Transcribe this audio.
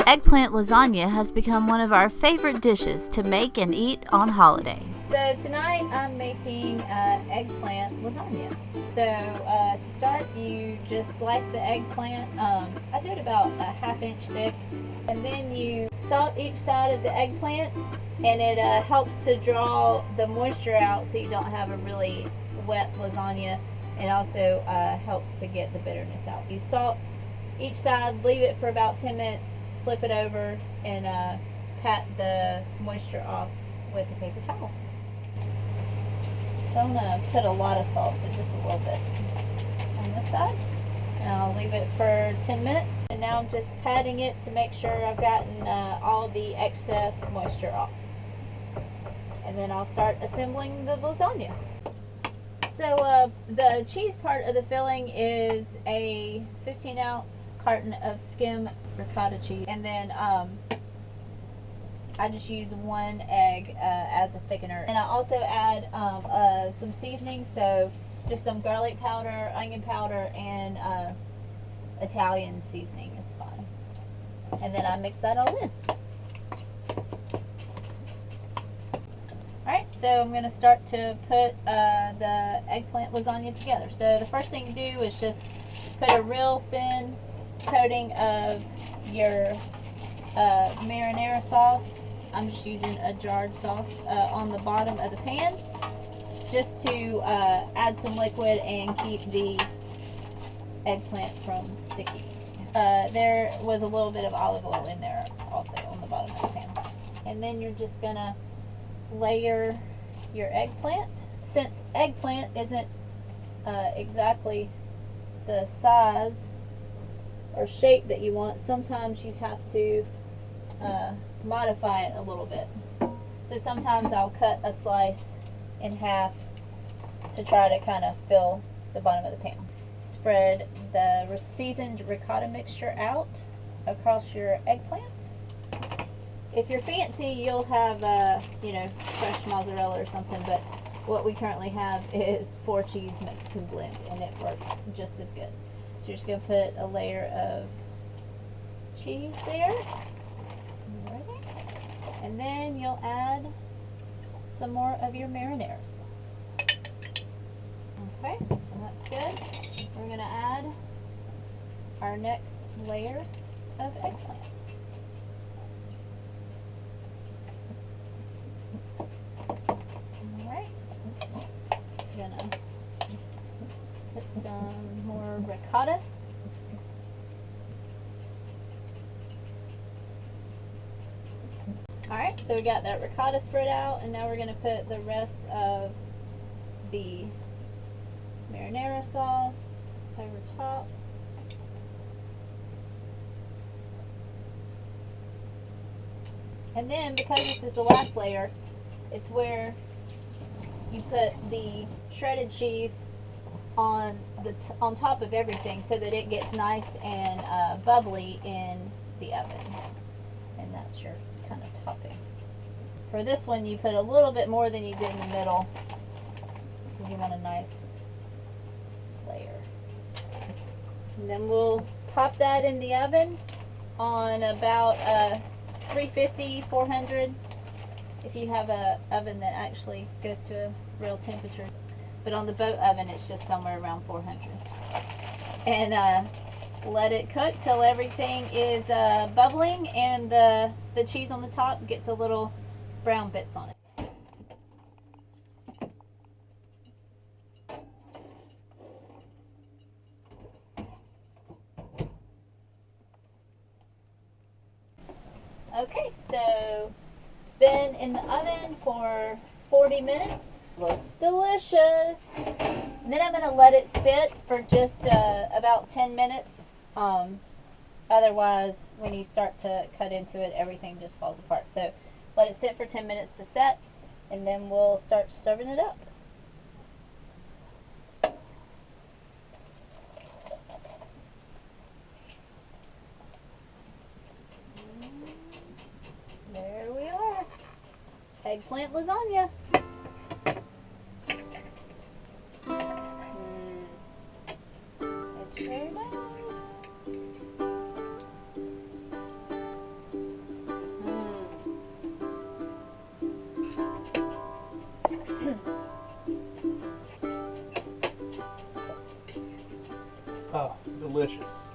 Eggplant lasagna has become one of our favorite dishes to make and eat on holiday. So tonight I'm making eggplant lasagna. So to start, you just slice the eggplant. I do it about a ½ inch thick, and then you salt each side of the eggplant, and it helps to draw the moisture out so you don't have a really wet lasagna. It also helps to get the bitterness out. You salt each side, leave it for about 10 minutes, flip it over, and pat the moisture off with a paper towel. So I'm going to put a lot of salt, but just a little bit on this side. And I'll leave it for 10 minutes. And now I'm just patting it to make sure I've gotten all the excess moisture off. And then I'll start assembling the lasagna. So the cheese part of the filling is a 15-ounce carton of skim ricotta cheese. And then I just use 1 egg as a thickener. And I also add some seasoning, so just some garlic powder, onion powder, and Italian seasoning is fine. And then I mix that all in. Alright, so I'm going to start to put the eggplant lasagna together. So the first thing you do is just put a real thin coating of your marinara sauce. I'm just using a jarred sauce on the bottom of the pan, just to add some liquid and keep the eggplant from sticking. There was a little bit of olive oil in there also on the bottom of the pan. And then you're just going to layer your eggplant. Since eggplant isn't exactly the size or shape that you want, sometimes you have to modify it a little bit. So sometimes I'll cut a slice in half to try to kind of fill the bottom of the pan. Spread the seasoned ricotta mixture out across your eggplant. If you're fancy, you'll have fresh mozzarella or something, but what we currently have is 4-cheese Mexican blend, and it works just as good. So you're just going to put a layer of cheese there. And then you'll add some more of your marinara sauce. Okay, so that's good. We're going to add our next layer of eggplant. Alright, I'm going to put some more ricotta. Alright, so we got that ricotta spread out, and now we're going to put the rest of the marinara sauce over top. And then, because this is the last layer, it's where you put the shredded cheese on top of everything so that it gets nice and bubbly in the oven. And that's your kind of topping. For this one, you put a little bit more than you did in the middle because you want a nice layer. And then we'll pop that in the oven on about 350, 400 if you have an oven that actually goes to a real temperature. But on the boat oven, it's just somewhere around 400. And let it cook till everything is bubbling and the cheese on the top gets a little brown bits on it. Okay, so it's been in the oven for 40 minutes. Looks delicious. And then I'm going to let it sit for just about 10 minutes. Otherwise, when you start to cut into it, everything just falls apart. So let it sit for 10 minutes to set, and then we'll start serving it up. There we are. Eggplant lasagna. It's very nice. Oh, delicious.